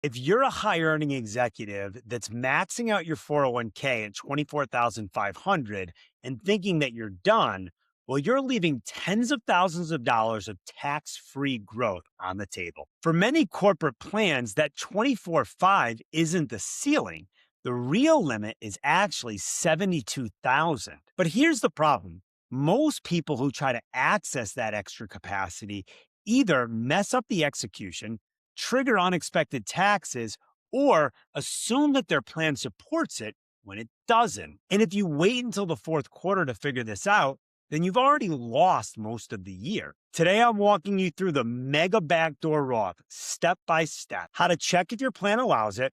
If you're a high earning executive that's maxing out your 401k at 24,500 and thinking that you're done, well, you're leaving tens of thousands of dollars of tax free growth on the table. For many corporate plans, that 24,500 isn't the ceiling. The real limit is actually 72,000. But here's the problem. Most people who try to access that extra capacity either mess up the execution, trigger unexpected taxes, or assume that their plan supports it when it doesn't. And if you wait until the fourth quarter to figure this out, then you've already lost most of the year. Today, I'm walking you through the Mega Backdoor Roth step by step, how to check if your plan allows it,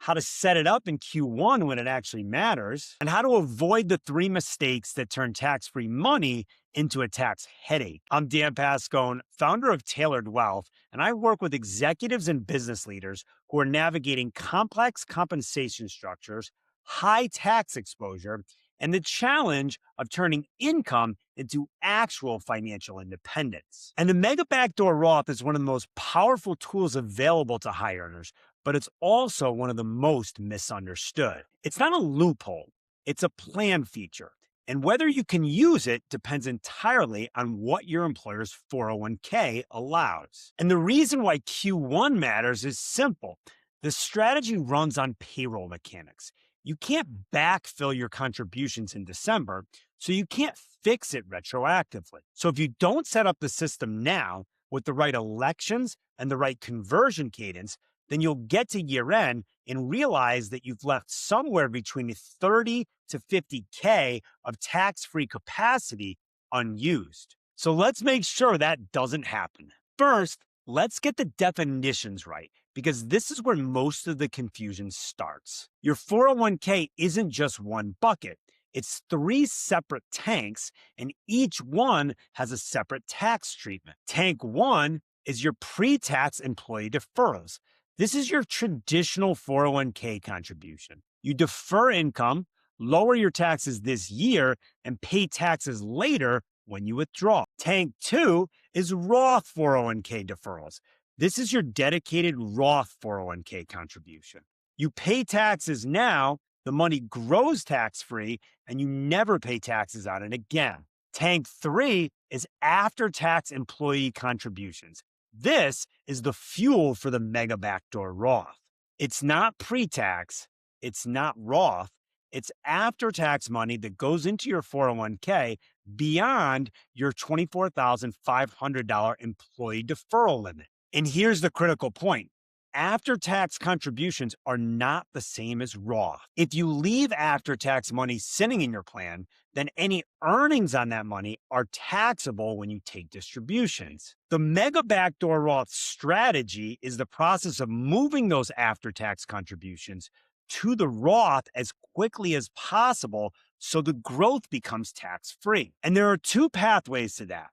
how to set it up in Q1 when it actually matters, and how to avoid the three mistakes that turn tax-free money into a tax headache. I'm Dan Pascone, founder of Tailored Wealth, and I work with executives and business leaders who are navigating complex compensation structures, high tax exposure, and the challenge of turning income into actual financial independence. And the Mega Backdoor Roth is one of the most powerful tools available to high earners, but it's also one of the most misunderstood. It's not a loophole, it's a plan feature. And whether you can use it depends entirely on what your employer's 401k allows. And the reason why Q1 matters is simple. The strategy runs on payroll mechanics. You can't backfill your contributions in December, so you can't fix it retroactively. So if you don't set up the system now with the right elections and the right conversion cadence, then you'll get to year end and realize that you've left somewhere between 30 to 50K of tax-free capacity unused. So let's make sure that doesn't happen. First, let's get the definitions right, because this is where most of the confusion starts. Your 401k isn't just one bucket. It's three separate tanks, and each one has a separate tax treatment. Tank one is your pre-tax employee deferrals. This is your traditional 401k contribution. You defer income, lower your taxes this year, and pay taxes later when you withdraw. Tank two is Roth 401k deferrals. This is your dedicated Roth 401k contribution. You pay taxes now, the money grows tax-free, and you never pay taxes on it again. Tank three is after-tax employee contributions. This is the fuel for the Mega Backdoor Roth. It's not pre-tax, it's not Roth, it's after-tax money that goes into your 401k beyond your $24,500 employee deferral limit. And here's the critical point. After-tax contributions are not the same as Roth. If you leave after-tax money sitting in your plan, then any earnings on that money are taxable when you take distributions. The Mega Backdoor Roth strategy is the process of moving those after-tax contributions to the Roth as quickly as possible so the growth becomes tax-free. And there are two pathways to that.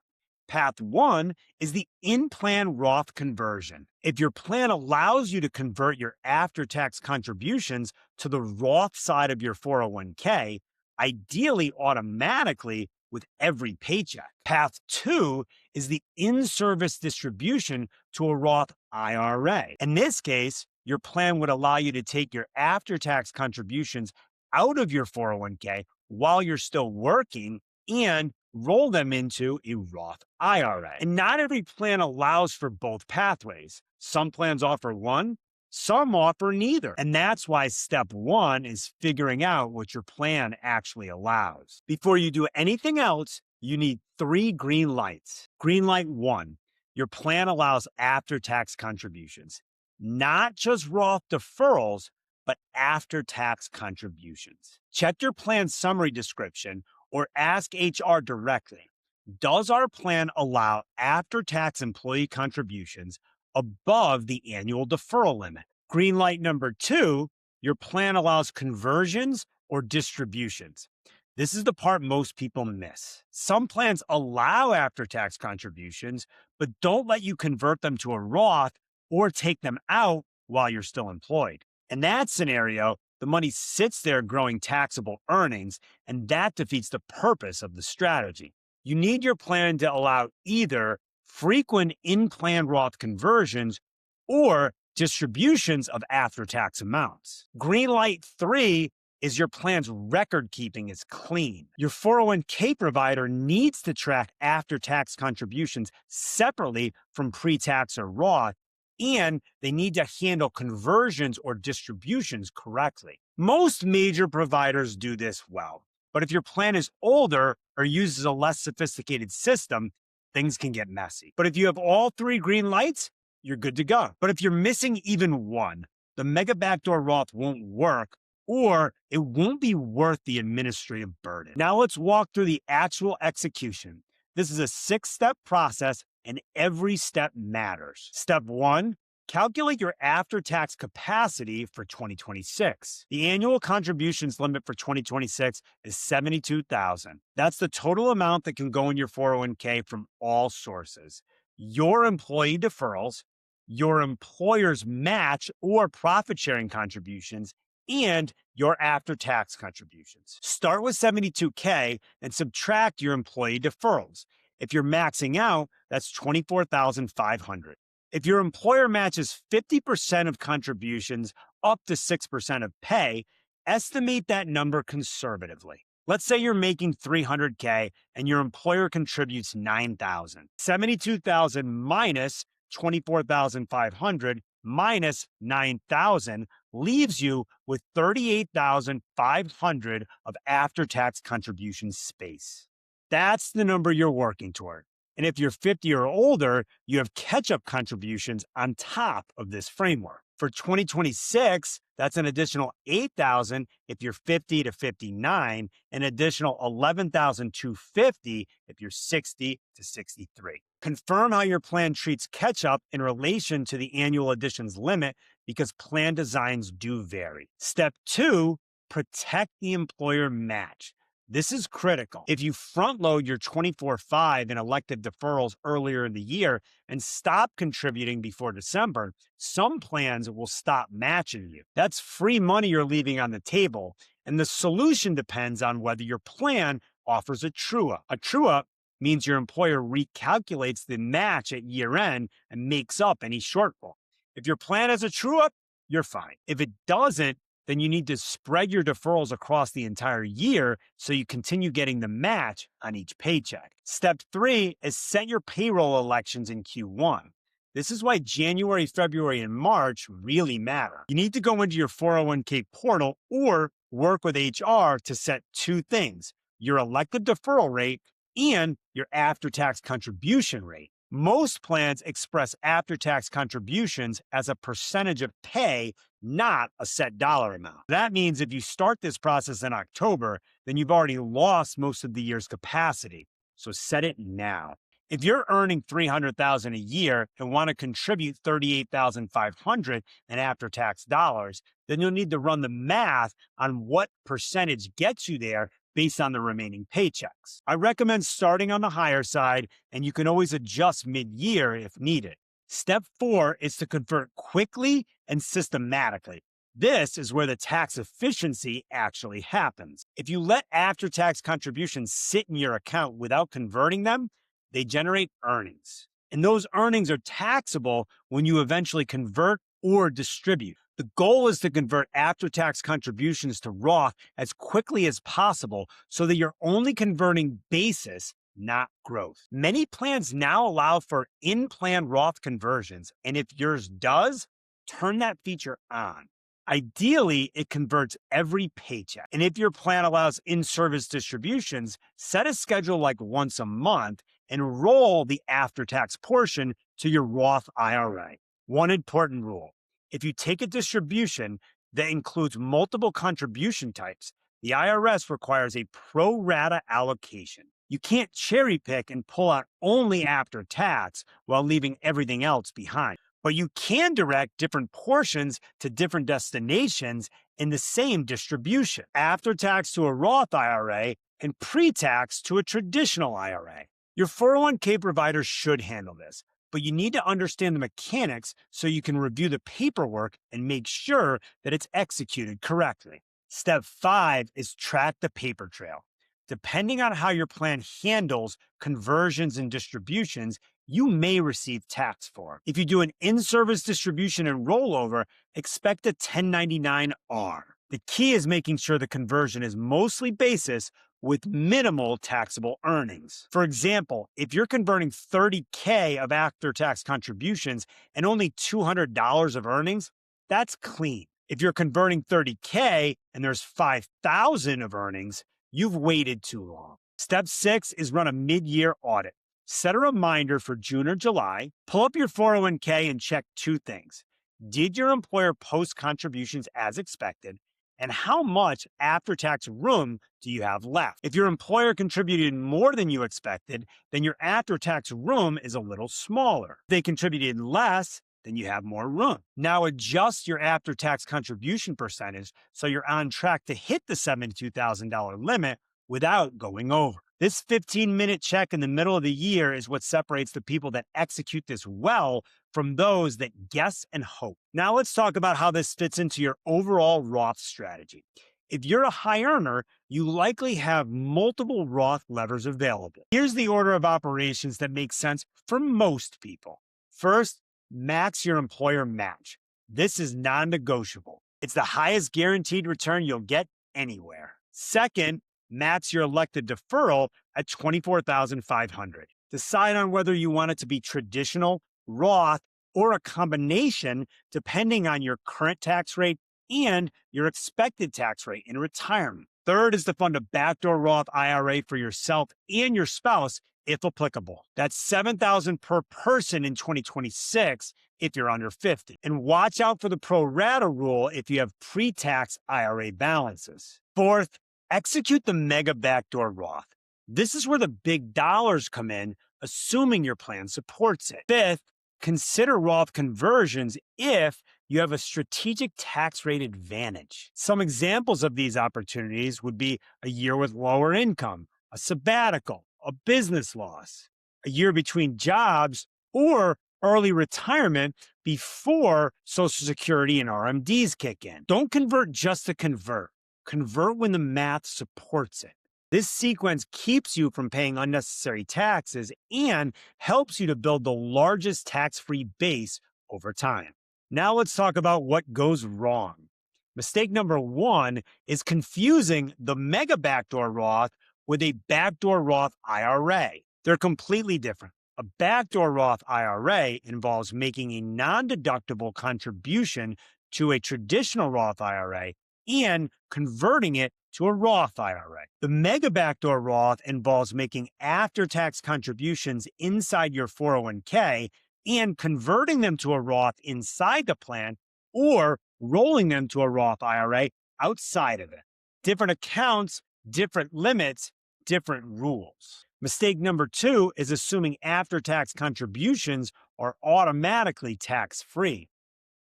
Path one is the in-plan Roth conversion. If your plan allows you to convert your after-tax contributions to the Roth side of your 401k, ideally automatically with every paycheck. Path two is the in-service distribution to a Roth IRA. In this case, your plan would allow you to take your after-tax contributions out of your 401k while you're still working and roll them into a Roth IRA. And not every plan allows for both pathways. Some plans offer one, some offer neither. And that's why step one is figuring out what your plan actually allows. Before you do anything else, you need three green lights. Green light one, your plan allows after-tax contributions, not just Roth deferrals, but after-tax contributions. Check your plan summary description or ask HR directly. Does our plan allow after-tax employee contributions above the annual deferral limit? Green light number two, your plan allows conversions or distributions. This is the part most people miss. Some plans allow after-tax contributions, but don't let you convert them to a Roth or take them out while you're still employed. In that scenario, the money sits there growing taxable earnings, and that defeats the purpose of the strategy. You need your plan to allow either frequent in-plan Roth conversions or distributions of after-tax amounts. Green light 3 is your plan's record keeping is clean. Your 401k provider needs to track after-tax contributions separately from pre-tax or Roth, and they need to handle conversions or distributions correctly. Most major providers do this well, but if your plan is older or uses a less sophisticated system, things can get messy. But if you have all 3 green lights, you're good to go. But if you're missing even one, the Mega Backdoor Roth won't work, or it won't be worth the administrative burden. Now let's walk through the actual execution. This is a 6-step process, and every step matters. Step 1, calculate your after-tax capacity for 2026. The annual contributions limit for 2026 is $72,000. That's the total amount that can go in your 401k from all sources. Your employee deferrals, your employer's match or profit-sharing contributions, and your after-tax contributions. Start with $72K and subtract your employee deferrals. If you're maxing out, that's $24,500. If your employer matches 50% of contributions up to 6% of pay, estimate that number conservatively. Let's say you're making $300K and your employer contributes $9,000. $72,000 minus $24,500 minus $9,000 leaves you with $38,500 of after-tax contribution space. That's the number you're working toward. And if you're 50 or older, you have catch-up contributions on top of this framework. For 2026, that's an additional $8,000 if you're 50 to 59, an additional $11,250 if you're 60 to 63. Confirm how your plan treats catch-up in relation to the annual additions limit because plan designs do vary. Step 2, protect the employer match. This is critical. If you front load your 24/5 in elective deferrals earlier in the year and stop contributing before December, some plans will stop matching you. That's free money you're leaving on the table, and the solution depends on whether your plan offers a true-up. A true-up means your employer recalculates the match at year end and makes up any shortfall. If your plan has a true-up, you're fine. If it doesn't, then you need to spread your deferrals across the entire year so you continue getting the match on each paycheck. Step 3 is set your payroll elections in Q1. This is why January, February, and March really matter. You need to go into your 401k portal or work with HR to set 2 things: your elective deferral rate and your after-tax contribution rate. Most plans express after-tax contributions as a percentage of pay, not a set dollar amount. That means if you start this process in October, then you've already lost most of the year's capacity. So set it now. If you're earning $300,000 a year and want to contribute $38,500 in after-tax dollars, then you'll need to run the math on what percentage gets you there based on the remaining paychecks. I recommend starting on the higher side, and you can always adjust mid-year if needed. Step 4 is to convert quickly and systematically. This is where the tax efficiency actually happens. If you let after-tax contributions sit in your account without converting them, they generate earnings. And those earnings are taxable when you eventually convert or distribute. The goal is to convert after-tax contributions to Roth as quickly as possible so that you're only converting basis, not growth. Many plans now allow for in-plan Roth conversions, and if yours does, turn that feature on. Ideally, it converts every paycheck. And if your plan allows in-service distributions, set a schedule like once a month and roll the after-tax portion to your Roth IRA. One important rule: if you take a distribution that includes multiple contribution types, the IRS requires a pro rata allocation. You can't cherry pick and pull out only after tax while leaving everything else behind. But you can direct different portions to different destinations in the same distribution: after tax to a Roth IRA and pre-tax to a traditional IRA. Your 401k provider should handle this, but you need to understand the mechanics so you can review the paperwork and make sure that it's executed correctly. Step 5 is track the paper trail. Depending on how your plan handles conversions and distributions, you may receive tax for. If you do an in-service distribution and rollover, expect a 1099-R. The key is making sure the conversion is mostly basis with minimal taxable earnings. For example, if you're converting $30K of after-tax contributions and only $200 of earnings, that's clean. If you're converting $30K and there's $5,000 of earnings, you've waited too long. Step 6 is run a mid-year audit. Set a reminder for June or July, pull up your 401k and check two things. Did your employer post contributions as expected? And how much after-tax room do you have left? If your employer contributed more than you expected, then your after-tax room is a little smaller. If they contributed less, then you have more room. Now adjust your after-tax contribution percentage so you're on track to hit the $72,000 limit without going over. This 15-minute check in the middle of the year is what separates the people that execute this well from those that guess and hope. Now let's talk about how this fits into your overall Roth strategy. If you're a high earner, you likely have multiple Roth levers available. Here's the order of operations that makes sense for most people. First, max your employer match. This is non-negotiable. It's the highest guaranteed return you'll get anywhere. Second, max your elected deferral at $24,500. Decide on whether you want it to be traditional, Roth, or a combination depending on your current tax rate and your expected tax rate in retirement. Third is to fund a backdoor Roth IRA for yourself and your spouse if applicable. That's $7,000 per person in 2026 if you're under 50. And watch out for the pro rata rule if you have pre-tax IRA balances. Fourth, execute the Mega Backdoor Roth. This is where the big dollars come in, assuming your plan supports it. Fifth, consider Roth conversions if you have a strategic tax rate advantage. Some examples of these opportunities would be a year with lower income, a sabbatical, a business loss, a year between jobs, or early retirement before Social Security and RMDs kick in. Don't convert just to convert. Convert when the math supports it. This sequence keeps you from paying unnecessary taxes and helps you to build the largest tax-free base over time. Now let's talk about what goes wrong. Mistake number one is confusing the Mega Backdoor Roth with a backdoor Roth IRA. They're completely different. A backdoor Roth IRA involves making a non-deductible contribution to a traditional Roth IRA and converting it to a Roth IRA. The Mega Backdoor Roth involves making after-tax contributions inside your 401k and converting them to a Roth inside the plan or rolling them to a Roth IRA outside of it. Different accounts, different limits, different rules. Mistake number two is assuming after-tax contributions are automatically tax-free.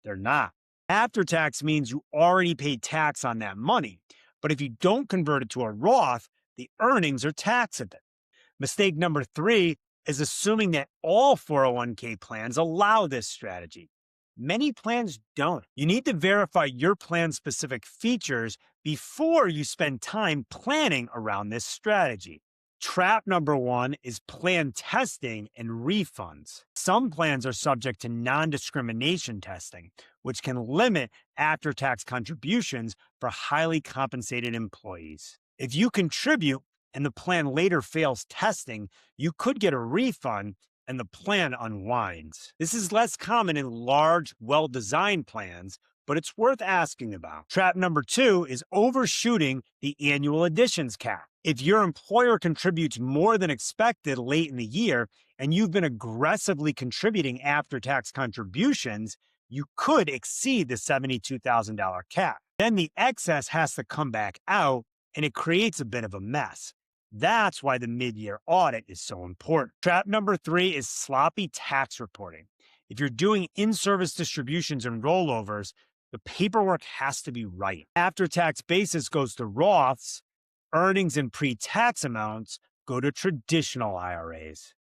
They're not. After-tax means you already paid tax on that money. But if you don't convert it to a Roth, the earnings are taxable. Mistake number three is assuming that all 401k plans allow this strategy. Many plans don't. You need to verify your plan's specific features before you spend time planning around this strategy. Trap number one is plan testing and refunds. Some plans are subject to non-discrimination testing, which can limit after-tax contributions for highly compensated employees. If you contribute and the plan later fails testing, you could get a refund and the plan unwinds. This is less common in large, well-designed plans, but it's worth asking about. Trap number two is overshooting the annual additions cap. If your employer contributes more than expected late in the year and you've been aggressively contributing after-tax contributions, you could exceed the $72,000 cap. Then the excess has to come back out and it creates a bit of a mess. That's why the mid-year audit is so important. Trap number three is sloppy tax reporting. If you're doing in-service distributions and rollovers, the paperwork has to be right. After-tax basis goes to Roths, earnings and pre-tax amounts go to traditional IRAs.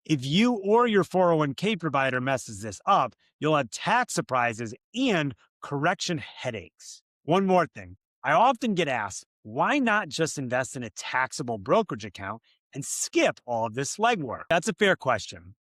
If you or your 401k provider messes this up, you'll have tax surprises and correction headaches. One more thing. I often get asked, why not just invest in a taxable brokerage account and skip all of this legwork? That's a fair question.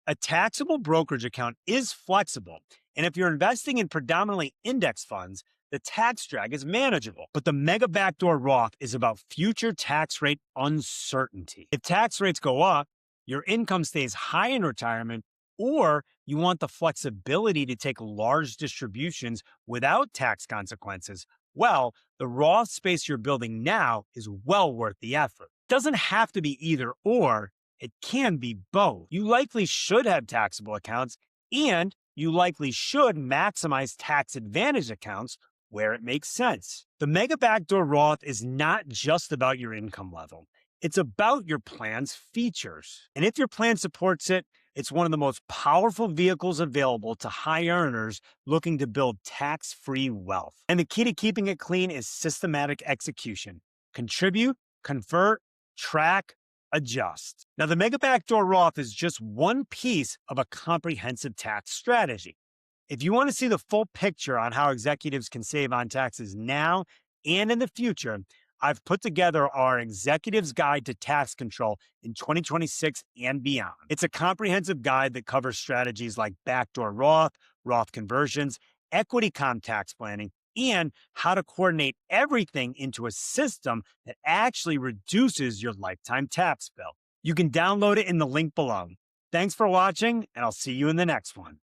A taxable brokerage account is flexible, and if you're investing in predominantly index funds, the tax drag is manageable. But the Mega Backdoor Roth is about future tax rate uncertainty. If tax rates go up, your income stays high in retirement, or you want the flexibility to take large distributions without tax consequences, well, the Roth space you're building now is well worth the effort. It doesn't have to be either or, it can be both. You likely should have taxable accounts, and you likely should maximize tax advantage accounts where it makes sense. The Mega Backdoor Roth is not just about your income level. It's about your plan's features. And if your plan supports it, it's one of the most powerful vehicles available to high earners looking to build tax-free wealth. And the key to keeping it clean is systematic execution. Contribute, convert, track, adjust. Now, the Mega Backdoor Roth is just one piece of a comprehensive tax strategy. If you want to see the full picture on how executives can save on taxes now and in the future, I've put together our Executive's Guide to Tax Control in 2026 and beyond. It's a comprehensive guide that covers strategies like backdoor Roth, Roth conversions, equity comp tax planning, and how to coordinate everything into a system that actually reduces your lifetime tax bill. You can download it in the link below. Thanks for watching, and I'll see you in the next one.